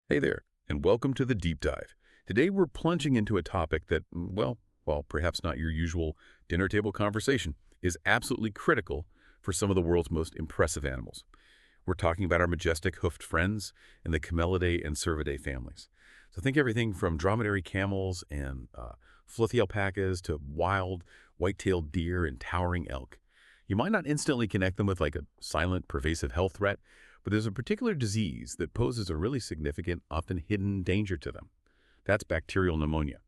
Hey there, and welcome to the Deep Dive. Today we're plunging into a topic that, well, perhaps not your usual dinner table conversation, is absolutely critical for some of the world's most impressive animals. We're talking about our majestic hoofed friends in the Camelidae and Cervidae families. So think everything from dromedary camels and fluffy alpacas to wild white-tailed deer and towering elk. You might not instantly connect them with like a silent, pervasive health threat, but there's a particular disease that poses a really significant, often hidden danger to them. That's bacterial pneumonia.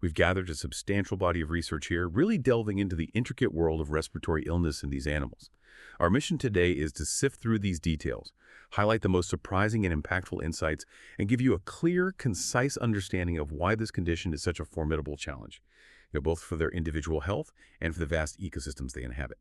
We've gathered a substantial body of research here, really delving into the intricate world of respiratory illness in these animals. Our mission today is to sift through these details, highlight the most surprising and impactful insights, and give you a clear, concise understanding of why this condition is such a formidable challenge, both for their individual health and for the vast ecosystems they inhabit.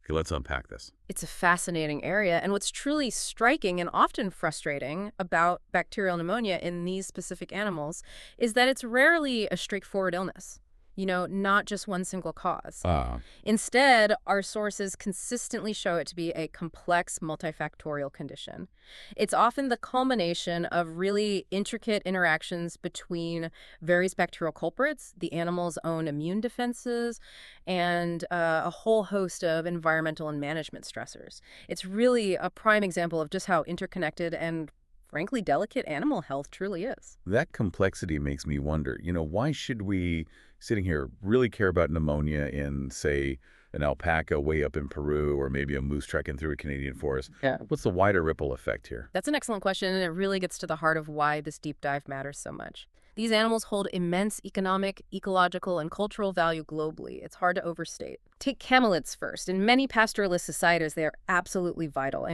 Okay, let's unpack this. It's a fascinating area, and what's truly striking and often frustrating about bacterial pneumonia in these specific animals is that it's rarely a straightforward illness. Not just one single cause. Ah, Instead, our sources consistently show it to be a complex, multifactorial condition. It's often the culmination of really intricate interactions between various bacterial culprits, the animal's own immune defenses, and a whole host of environmental and management stressors. It's really a prime example of just how interconnected and frankly delicate animal health truly is. that complexity makes me wonder, why should we, sitting here, really care about pneumonia in, say, an alpaca way up in Peru or maybe a moose trekking through a Canadian forest? Yeah. What's the wider ripple effect here? That's an excellent question, and it really gets to the heart of why this deep dive matters so much. These animals hold immense economic, ecological, and cultural value globally. It's hard to overstate. Take camelids first. In many pastoralist societies, they are absolutely vital.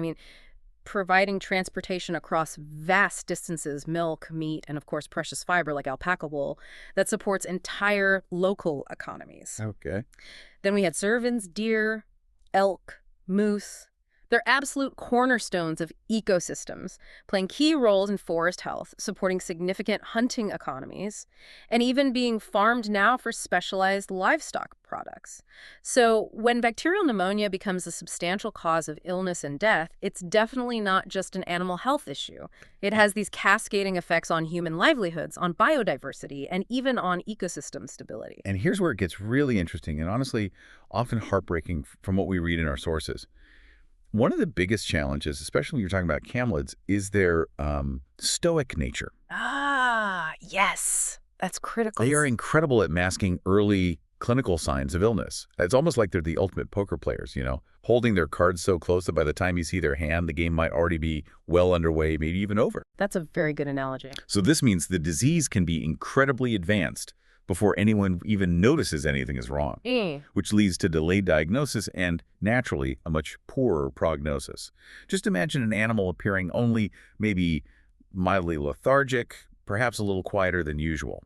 Providing transportation across vast distances, milk, meat, and of course precious fiber like alpaca wool, that supports entire local economies. Okay. Then we had cervids, deer, elk, moose. They're absolute cornerstones of ecosystems, playing key roles in forest health, supporting significant hunting economies, and even being farmed now for specialized livestock products. So when bacterial pneumonia becomes a substantial cause of illness and death, it's definitely not just an animal health issue. It has these cascading effects on human livelihoods, on biodiversity, and even on ecosystem stability. And here's where it gets really interesting and honestly often heartbreaking from what we read in our sources. One of the biggest challenges, especially when you're talking about camelids, is their stoic nature. Ah, yes. That's critical. They are incredible at masking early clinical signs of illness. It's almost like they're the ultimate poker players, holding their cards so close that by the time you see their hand, the game might already be well underway, maybe even over. That's a very good analogy. So this means the disease can be incredibly advanced before anyone even notices anything is wrong, which leads to delayed diagnosis and, naturally, a much poorer prognosis. Just imagine an animal appearing only maybe mildly lethargic, perhaps a little quieter than usual.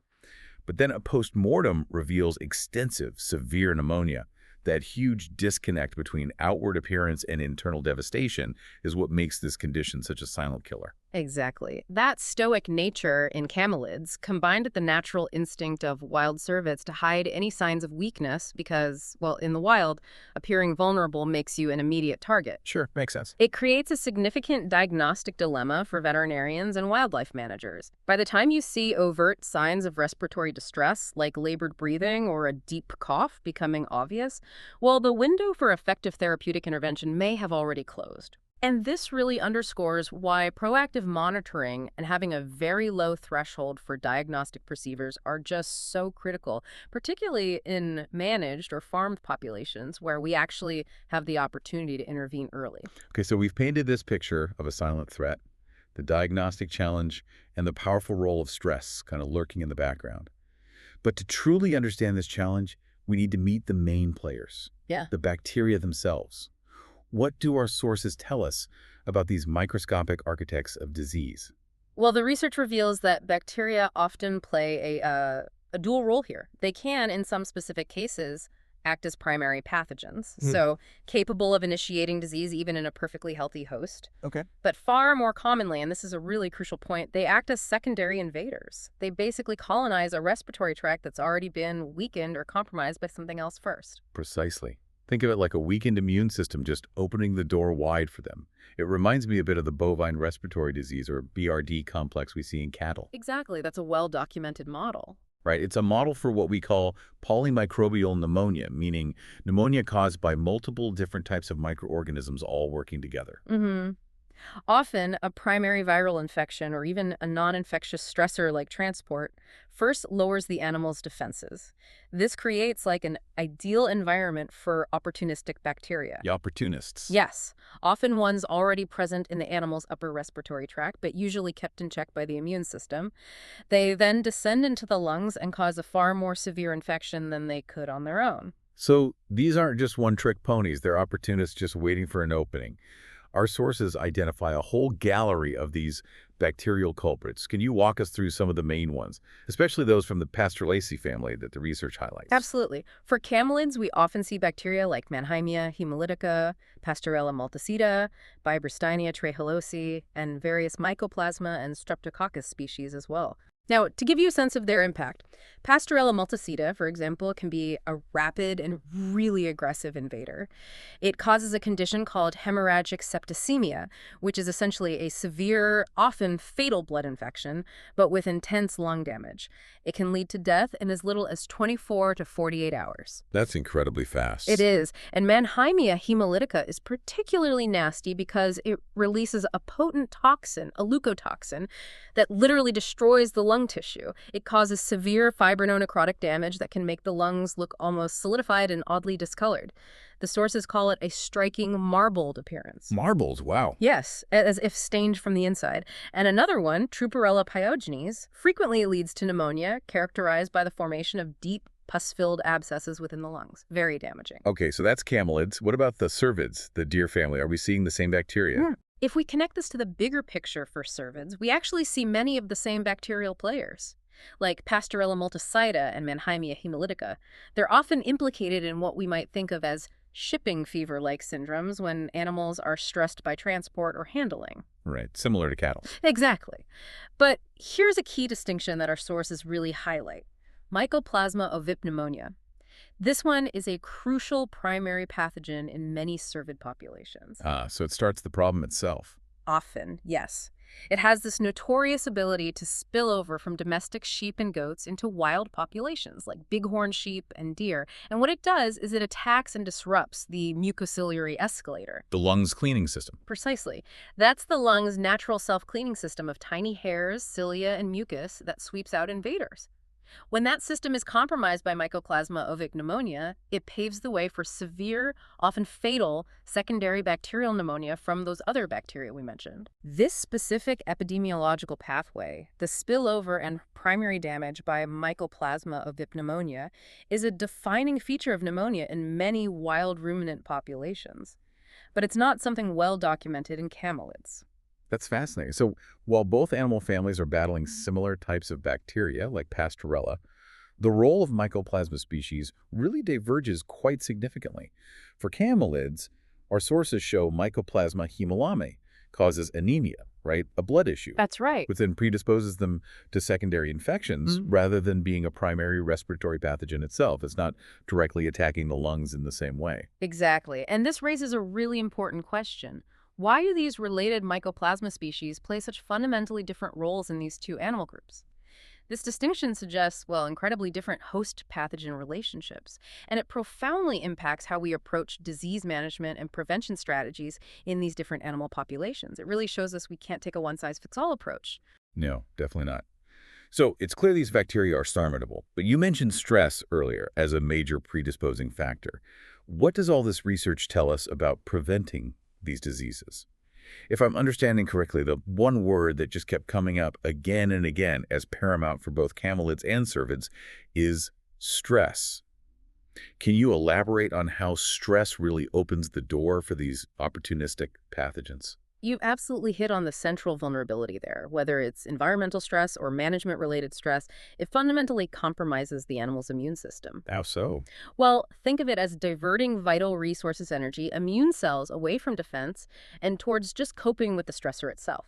But then a post-mortem reveals extensive, severe pneumonia. That huge disconnect between outward appearance and internal devastation is what makes this condition such a silent killer. Exactly. That stoic nature in camelids, combined with the natural instinct of wild cervids to hide any signs of weakness because, well, in the wild, appearing vulnerable makes you an immediate target. Sure, makes sense. It creates a significant diagnostic dilemma for veterinarians and wildlife managers. By the time you see overt signs of respiratory distress, like labored breathing or a deep cough becoming obvious, well, the window for effective therapeutic intervention may have already closed. And this really underscores why proactive monitoring and having a very low threshold for diagnostic procedures are just so critical, particularly in managed or farmed populations where we actually have the opportunity to intervene early. Okay, so we've painted this picture of a silent threat, the diagnostic challenge, and the powerful role of stress kind of lurking in the background. But to truly understand this challenge, we need to meet the main players, Yeah. the bacteria themselves. What do our sources tell us about these microscopic architects of disease? Well, the research reveals that bacteria often play a dual role here. They can, in some specific cases, act as primary pathogens, so capable of initiating disease even in a perfectly healthy host. Okay. But far more commonly, and this is a really crucial point, they act as secondary invaders. They basically colonize a respiratory tract that's already been weakened or compromised by something else first. Precisely. Think of it like a weakened immune system just opening the door wide for them. It reminds me a bit of the bovine respiratory disease or BRD complex we see in cattle. Exactly, that's a well-documented model. Right? It's a model for what we call polymicrobial pneumonia, meaning pneumonia caused by multiple different types of microorganisms all working together. Mm-hmm. Often, a primary viral infection or even a non-infectious stressor like transport first lowers the animal's defenses. This creates like an ideal environment for opportunistic bacteria. The opportunists. Yes, often ones already present in the animal's upper respiratory tract, but usually kept in check by the immune system. They then descend into the lungs and cause a far more severe infection than they could on their own. So these aren't just one-trick ponies. They're opportunists just waiting for an opening. Our sources identify a whole gallery of these bacterial culprits. Can you walk us through some of the main ones, especially those from the Pasteuracea family that the research highlights? Absolutely. For camelids, we often see bacteria like Mannheimia hemolytica, Pasteurella multicida, Bibristina trehalosii, and various Mycoplasma and Streptococcus species as well. Now, to give you a sense of their impact, Pasteurella multicida, for example, can be a rapid and really aggressive invader. It causes a condition called hemorrhagic septicemia, which is essentially a severe, often fatal blood infection, but with intense lung damage. It can lead to death in as little as 24 to 48 hours. That's incredibly fast. It is. And Mannheimia hemolytica is particularly nasty because it releases a potent toxin, a leukotoxin, that literally destroys the lung tissue. It causes severe fibrinonecrotic damage that can make the lungs look almost solidified and oddly discolored. The sources call it a striking marbled appearance. Marbles, wow. Yes, as if stained from the inside. And another one, Truparella pyogenes, frequently leads to pneumonia, characterized by the formation of deep, pus-filled abscesses within the lungs. Very damaging. Okay, so that's camelids. What about the cervids, the deer family? Are we seeing the same bacteria? If we connect this to the bigger picture for cervids, we actually see many of the same bacterial players. Like Pasteurella multicida and Mannheimia hemolytica, they're often implicated in what we might think of as shipping fever-like syndromes when animals are stressed by transport or handling. Right, similar to cattle. Exactly. But here's a key distinction that our sources really highlight. Mycoplasma ovipt. This one is a crucial primary pathogen in many cervid populations. So it starts the problem itself. Often, yes. It has this notorious ability to spill over from domestic sheep and goats into wild populations like bighorn sheep and deer. And what it does is it attacks and disrupts the mucociliary escalator. The lungs cleaning system. Precisely. That's the lung's natural self-cleaning system of tiny hairs, cilia, and mucus that sweeps out invaders. When that system is compromised by Mycoplasma ovict pneumonia, it paves the way for severe, often fatal, secondary bacterial pneumonia from those other bacteria we mentioned. This specific epidemiological pathway, the spillover and primary damage by Mycoplasma ovict pneumonia, is a defining feature of pneumonia in many wild ruminant populations. But it's not something well documented in camelids. That's fascinating. So while both animal families are battling similar types of bacteria, like Pasteurella, the role of Mycoplasma species really diverges quite significantly. For camelids, our sources show Mycoplasma hemolame causes anemia, right? A blood issue. That's right. Which then predisposes them to secondary infections rather than being a primary respiratory pathogen itself. It's not directly attacking the lungs in the same way. Exactly. And this raises a really important question. Why do these related Mycoplasma species play such fundamentally different roles in these two animal groups? This distinction suggests, well, incredibly different host-pathogen relationships, and it profoundly impacts how we approach disease management and prevention strategies in these different animal populations. It really shows us we can't take a one-size-fits-all approach. No, definitely not. So it's clear these bacteria are formidable, but you mentioned stress earlier as a major predisposing factor. What does all this research tell us about preventing these diseases? If I'm understanding correctly, the one word that just kept coming up again and again as paramount for both camelids and cervids is stress. Can you elaborate on how stress really opens the door for these opportunistic pathogens? You've absolutely hit on the central vulnerability there. Whether it's environmental stress or management-related stress, it fundamentally compromises the animal's immune system. How so? Well, think of it as diverting vital resources energy, immune cells away from defense and towards just coping with the stressor itself.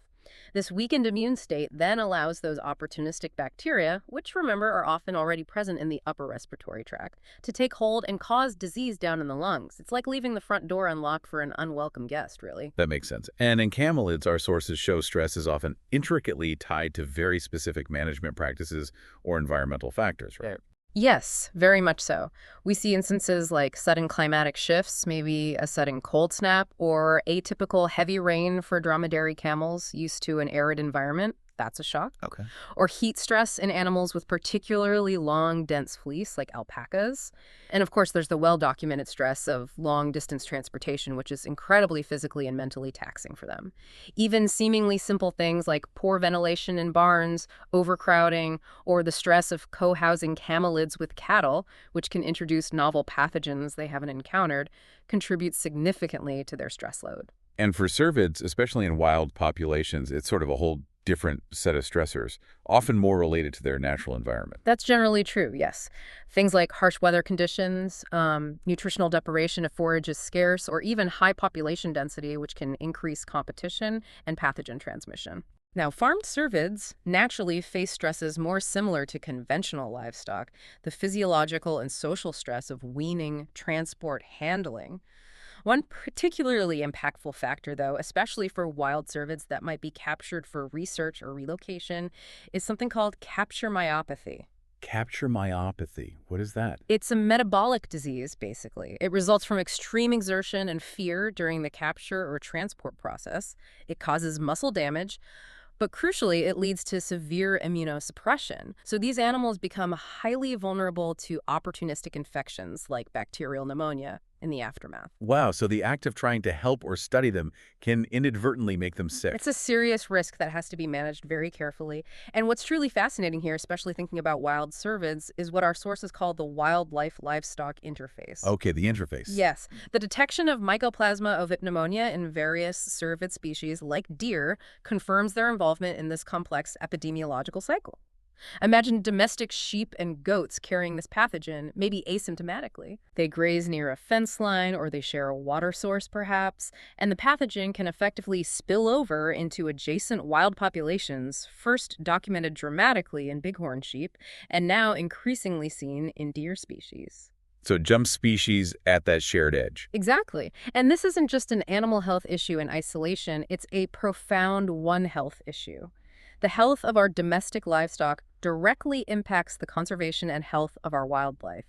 This weakened immune state then allows those opportunistic bacteria, which remember are often already present in the upper respiratory tract, to take hold and cause disease down in the lungs. It's like leaving the front door unlocked for an unwelcome guest, really. That makes sense. And in camelids, our sources show stress is often intricately tied to very specific management practices or environmental factors, right? Yes, very much so. We see instances like sudden climatic shifts, maybe a sudden cold snap, or atypical heavy rain for dromedary camels used to an arid environment. That's a shock. Okay. Or heat stress in animals with particularly long, dense fleece, like alpacas. And of course, there's the well-documented stress of long-distance transportation, which is incredibly physically and mentally taxing for them. Even seemingly simple things like poor ventilation in barns, overcrowding, or the stress of co-housing camelids with cattle, which can introduce novel pathogens they haven't encountered, contribute significantly to their stress load. And for cervids, especially in wild populations, it's sort of a whole different set of stressors, often more related to their natural environment. That's generally true, yes. Things like harsh weather conditions, nutritional deprivation if forage is scarce, or even high population density, which can increase competition and pathogen transmission. Now, farmed cervids naturally face stresses more similar to conventional livestock, the physiological and social stress of weaning, transport, handling. One particularly impactful factor, though, especially for wild cervids that might be captured for research or relocation, is something called capture myopathy. Capture myopathy. What is that? It's a metabolic disease, basically. It results from extreme exertion and fear during the capture or transport process. It causes muscle damage, but crucially, it leads to severe immunosuppression. So these animals become highly vulnerable to opportunistic infections like bacterial pneumonia in the aftermath. Wow, so the act of trying to help or study them can inadvertently make them sick. It's a serious risk that has to be managed very carefully. And what's truly fascinating here, especially thinking about wild cervids, is what our sources call the wildlife-livestock interface. Okay, the interface. Yes, the detection of Mycoplasma ovid pneumonia in various cervid species, like deer, confirms their involvement in this complex epidemiological cycle. Imagine domestic sheep and goats carrying this pathogen, maybe asymptomatically. They graze near a fence line or they share a water source, perhaps, and the pathogen can effectively spill over into adjacent wild populations, first documented dramatically in bighorn sheep, and now increasingly seen in deer species. So it jumps species at that shared edge. Exactly. And this isn't just an animal health issue in isolation, it's a profound One Health issue. The health of our domestic livestock directly impacts the conservation and health of our wildlife.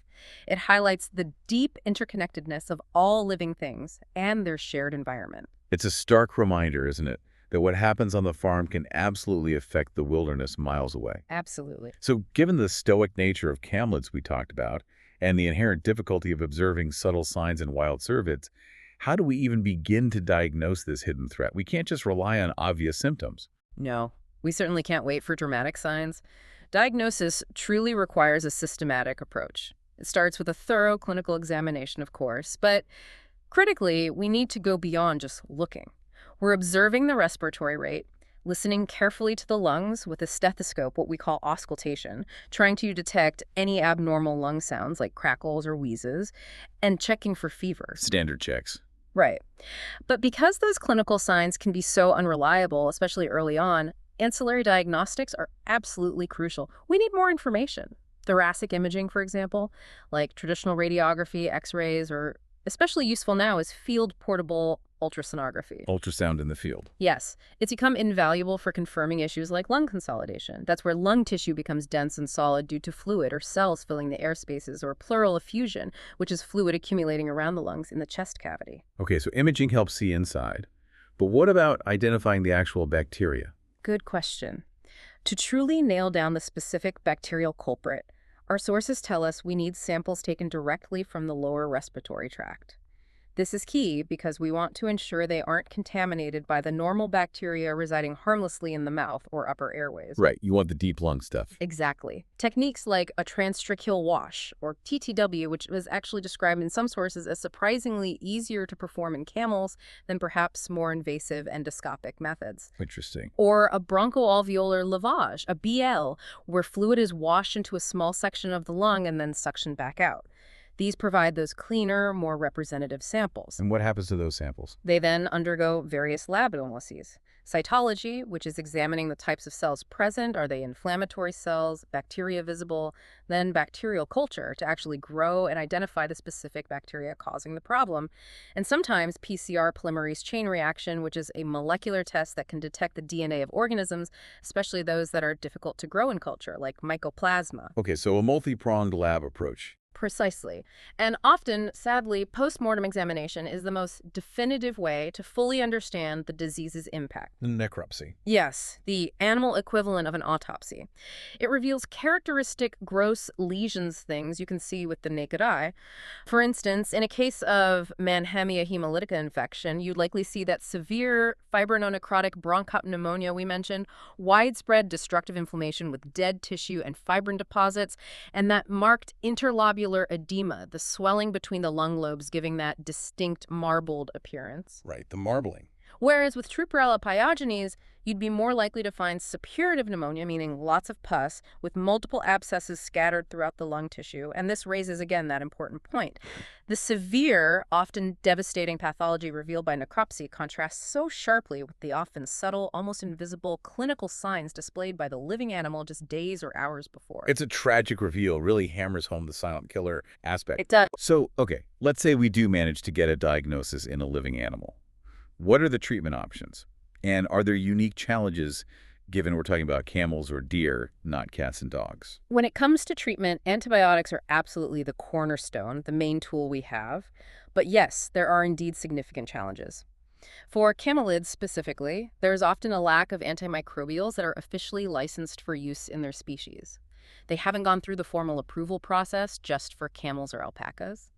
It highlights the deep interconnectedness of all living things and their shared environment. It's a stark reminder, isn't it, that what happens on the farm can absolutely affect the wilderness miles away. Absolutely. So given the stoic nature of camelids we talked about, and the inherent difficulty of observing subtle signs in wild cervids, how do we even begin to diagnose this hidden threat? We can't just rely on obvious symptoms. No, we certainly can't wait for dramatic signs. Diagnosis truly requires a systematic approach. It starts with a thorough clinical examination, of course, but critically, we need to go beyond just looking. We're observing the respiratory rate, listening carefully to the lungs with a stethoscope, what we call auscultation, trying to detect any abnormal lung sounds like crackles or wheezes, and checking for fever. Standard checks. Right. But because those clinical signs can be so unreliable, especially early on, ancillary diagnostics are absolutely crucial. We need more information. Thoracic imaging, for example, like traditional radiography, x-rays, or especially useful now is field portable ultrasonography. Ultrasound in the field. Yes, it's become invaluable for confirming issues like lung consolidation. That's where lung tissue becomes dense and solid due to fluid or cells filling the air spaces, or pleural effusion, which is fluid accumulating around the lungs in the chest cavity. Okay, so imaging helps see inside. But what about identifying the actual bacteria? Good question. To truly nail down the specific bacterial culprit, our sources tell us we need samples taken directly from the lower respiratory tract. This is key because we want to ensure they aren't contaminated by the normal bacteria residing harmlessly in the mouth or upper airways. Right, you want the deep lung stuff. Exactly. Techniques like a transtracheal wash, or TTW, which was actually described in some sources as surprisingly easier to perform in camels than perhaps more invasive endoscopic methods. Interesting. Or a bronchoalveolar lavage, a BL, where fluid is washed into a small section of the lung and then suctioned back out. These provide those cleaner, more representative samples. And what happens to those samples? They then undergo various lab analyses. Cytology, which is examining the types of cells present. Are they inflammatory cells, bacteria visible? Then bacterial culture to actually grow and identify the specific bacteria causing the problem. And sometimes PCR polymerase chain reaction, which is a molecular test that can detect the DNA of organisms, especially those that are difficult to grow in culture, like mycoplasma. Okay, so a multi-pronged lab approach. Precisely. And often, sadly, postmortem examination is the most definitive way to fully understand the disease's impact. Necropsy. Yes, the animal equivalent of an autopsy. It reveals characteristic gross lesions, things you can see with the naked eye. For instance, in a case of Mannheimia hemolytica infection, you'd likely see that severe fibrinonecrotic bronchopneumonia we mentioned, widespread destructive inflammation with dead tissue and fibrin deposits, and that marked interlobular edema, the swelling between the lung lobes giving that distinct marbled appearance. Right, the marbling. Whereas with Trupperella pyogenes, you'd be more likely to find suppurative pneumonia, meaning lots of pus, with multiple abscesses scattered throughout the lung tissue. And this raises, again, that important point. The severe, often devastating pathology revealed by necropsy contrasts so sharply with the often subtle, almost invisible clinical signs displayed by the living animal just days or hours before. It's a tragic reveal, really hammers home the silent killer aspect. It does. So, okay, let's say we do manage to get a diagnosis in a living animal. What are the treatment options? And are there unique challenges, given we're talking about camels or deer, not cats and dogs? When it comes to treatment, antibiotics are absolutely the cornerstone, the main tool we have. But yes, there are indeed significant challenges. For camelids specifically, there is often a lack of antimicrobials that are officially licensed for use in their species. They haven't gone through the formal approval process just for camels or alpacas.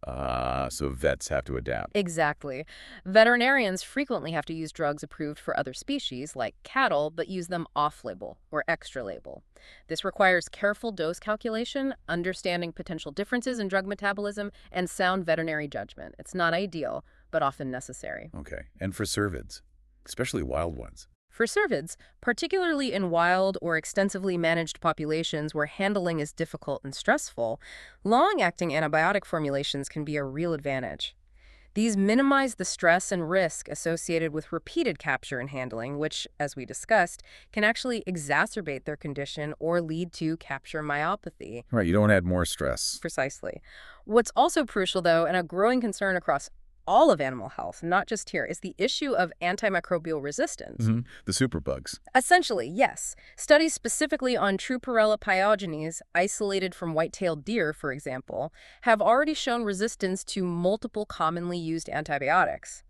So vets have to adapt. Exactly. Veterinarians frequently have to use drugs approved for other species, like cattle, but use them off-label or extra-label. This requires careful dose calculation, understanding potential differences in drug metabolism, and sound veterinary judgment. It's not ideal, but often necessary. Okay, and for cervids, especially wild ones. For cervids, particularly in wild or extensively managed populations where handling is difficult and stressful, long-acting antibiotic formulations can be a real advantage. These minimize the stress and risk associated with repeated capture and handling, which, as we discussed, can actually exacerbate their condition or lead to capture myopathy. Right, you don't add more stress. Precisely. What's also crucial, though, and a growing concern across all of animal health, not just here, is the issue of antimicrobial resistance. The superbugs. Essentially, yes. Studies specifically on Trupperella pyogenes, isolated from white-tailed deer, for example, have already shown resistance to multiple commonly used antibiotics.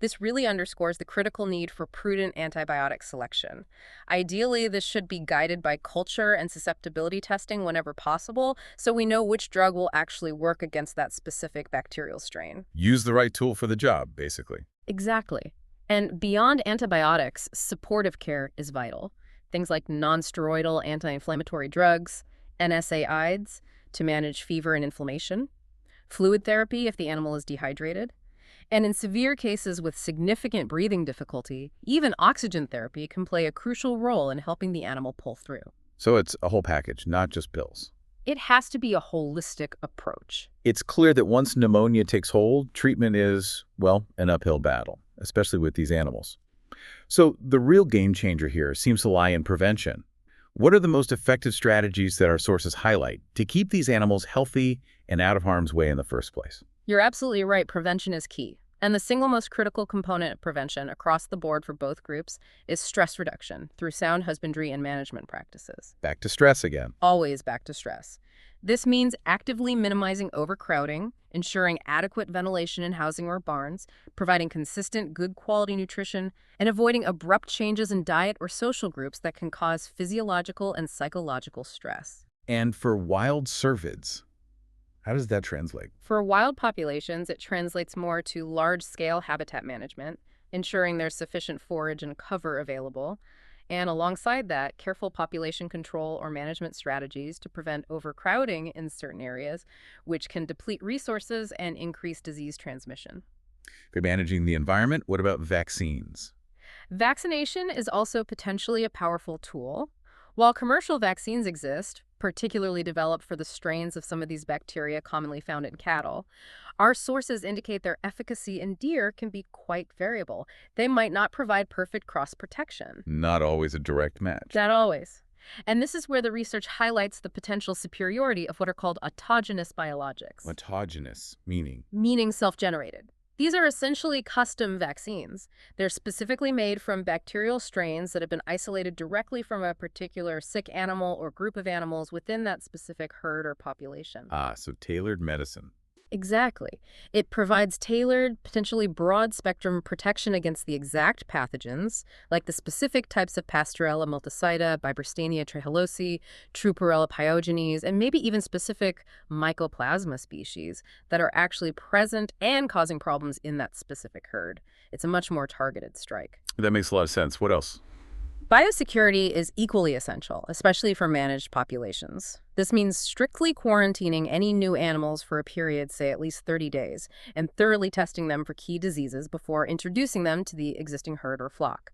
This really underscores the critical need for prudent antibiotic selection. Ideally, this should be guided by culture and susceptibility testing whenever possible, so we know which drug will actually work against that specific bacterial strain. Use the right tool for the job, basically. Exactly. And beyond antibiotics, supportive care is vital. Things like non-steroidal anti-inflammatory drugs, NSAIDs to manage fever and inflammation, fluid therapy if the animal is dehydrated, and in severe cases with significant breathing difficulty, even oxygen therapy can play a crucial role in helping the animal pull through. So it's a whole package, not just pills. It has to be a holistic approach. It's clear that once pneumonia takes hold, treatment is, well, an uphill battle, especially with these animals. So the real game changer here seems to lie in prevention. What are the most effective strategies that our sources highlight to keep these animals healthy and out of harm's way in the first place? You're absolutely right. Prevention is key. And the single most critical component of prevention across the board for both groups is stress reduction through sound husbandry and management practices. Back to stress again. Always back to stress. This means actively minimizing overcrowding, ensuring adequate ventilation in housing or barns, providing consistent, good quality nutrition, and avoiding abrupt changes in diet or social groups that can cause physiological and psychological stress. And for wild cervids, how does that translate? For wild populations, it translates more to large-scale habitat management, ensuring there's sufficient forage and cover available, and alongside that, careful population control or management strategies to prevent overcrowding in certain areas, which can deplete resources and increase disease transmission. For managing the environment, what about vaccines? Vaccination is also potentially a powerful tool. While commercial vaccines exist, particularly developed for the strains of some of these bacteria commonly found in cattle. Our sources indicate their efficacy in deer can be quite variable. They might not provide perfect cross protection. Not always a direct match. Not always. And this is where the research highlights the potential superiority of what are called autogenous biologics, Autogenous, meaning? meaning self-generated. These are essentially custom vaccines. They're specifically made from bacterial strains that have been isolated directly from a particular sick animal or group of animals within that specific herd or population. Ah, so tailored medicine. Exactly. It provides tailored, potentially broad-spectrum protection against the exact pathogens, like the specific types of Pasteurella multicida, Biberstania trachelosi, Truparella pyogenes, and maybe even specific mycoplasma species that are actually present and causing problems in that specific herd. It's a much more targeted strike. That makes a lot of sense. What else? Biosecurity is equally essential, especially for managed populations. This means strictly quarantining any new animals for a period, say at least 30 days, and thoroughly testing them for key diseases before introducing them to the existing herd or flock.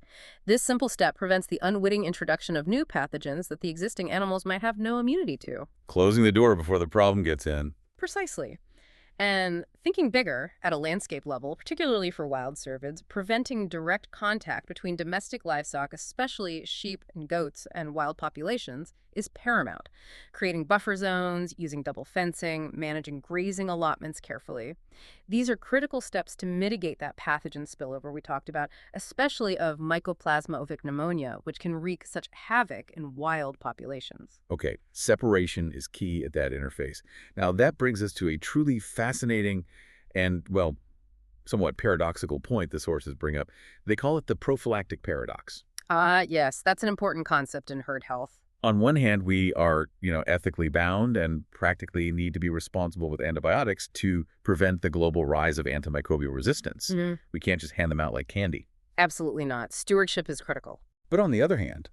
This simple step prevents the unwitting introduction of new pathogens that the existing animals might have no immunity to. Closing the door before the problem gets in. Precisely. And thinking bigger at a landscape level, particularly for wild cervids, preventing direct contact between domestic livestock, especially sheep and goats and wild populations, is paramount. Creating buffer zones, using double fencing, managing grazing allotments carefully. These are critical steps to mitigate that pathogen spillover we talked about, especially of Mycoplasma pneumonia, which can wreak such havoc in wild populations. Okay, separation is key at that interface. Now, that brings us to a truly fascinating and, well, somewhat paradoxical point the sources bring up. They call it the prophylactic paradox. Yes, that's an important concept in herd health. On one hand, we are, ethically bound and practically need to be responsible with antibiotics to prevent the global rise of antimicrobial resistance. We can't just hand them out like candy. Absolutely not. Stewardship is critical. But on the other hand,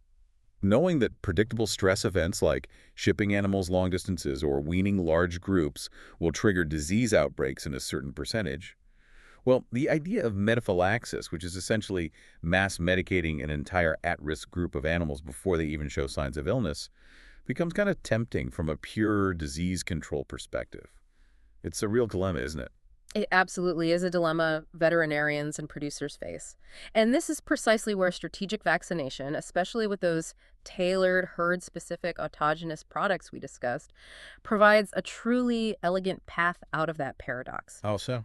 knowing that predictable stress events like shipping animals long distances or weaning large groups will trigger disease outbreaks in a certain percentage, well, the idea of metaphylaxis, which is essentially mass medicating an entire at-risk group of animals before they even show signs of illness, becomes kind of tempting from a pure disease control perspective. It's a real dilemma, isn't it? It absolutely is a dilemma veterinarians and producers face. And this is precisely where strategic vaccination, especially with those tailored, herd-specific autogenous products we discussed, provides a truly elegant path out of that paradox. How so?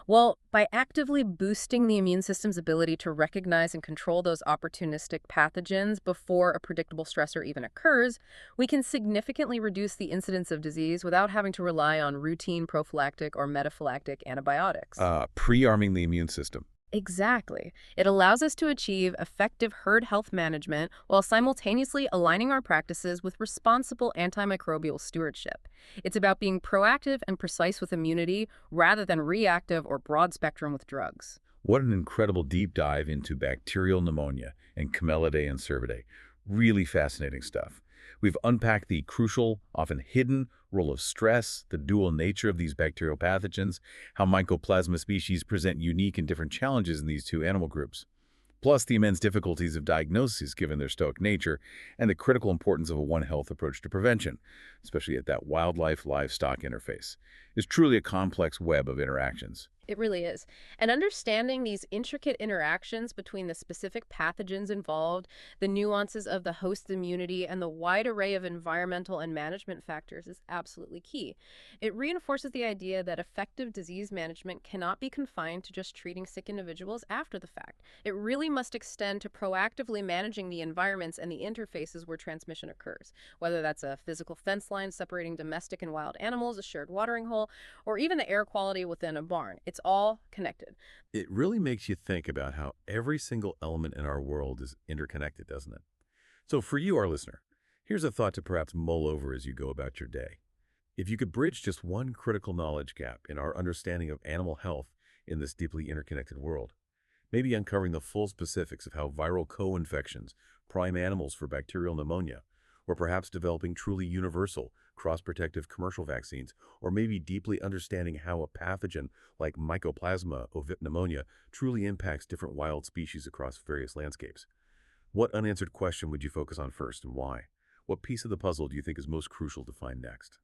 Well, by actively boosting the immune system's ability to recognize and control those opportunistic pathogens before a predictable stressor even occurs, we can significantly reduce the incidence of disease without having to rely on routine prophylactic or metaphylactic antibiotics. Pre-arming the immune system. Exactly. It allows us to achieve effective herd health management while simultaneously aligning our practices with responsible antimicrobial stewardship. It's about being proactive and precise with immunity rather than reactive or broad spectrum with drugs. What an incredible deep dive into bacterial pneumonia and Camelidae and Cervidae. Really fascinating stuff. We've unpacked the crucial, often hidden, role of stress, the dual nature of these bacterial pathogens, how mycoplasma species present unique and different challenges in these two animal groups, plus the immense difficulties of diagnosis given their stoic nature, and the critical importance of a One Health approach to prevention, especially at that wildlife-livestock interface. It's truly a complex web of interactions. It really is. And understanding these intricate interactions between the specific pathogens involved, the nuances of the host's immunity, and the wide array of environmental and management factors is absolutely key. It reinforces the idea that effective disease management cannot be confined to just treating sick individuals after the fact. It really must extend to proactively managing the environments and the interfaces where transmission occurs, whether that's a physical fence line separating domestic and wild animals, a shared watering hole, or even the air quality within a barn. It's all connected. It really makes you think about how every single element in our world is interconnected, doesn't it? So for you, our listener, here's a thought to perhaps mull over as you go about your day. If you could bridge just one critical knowledge gap in our understanding of animal health in this deeply interconnected world, maybe uncovering the full specifics of how viral co-infections prime animals for bacterial pneumonia, or perhaps developing truly universal, cross-protective commercial vaccines, or maybe deeply understanding how a pathogen like Mycoplasma pneumonia truly impacts different wild species across various landscapes. What unanswered question would you focus on first and why? What piece of the puzzle do you think is most crucial to find next?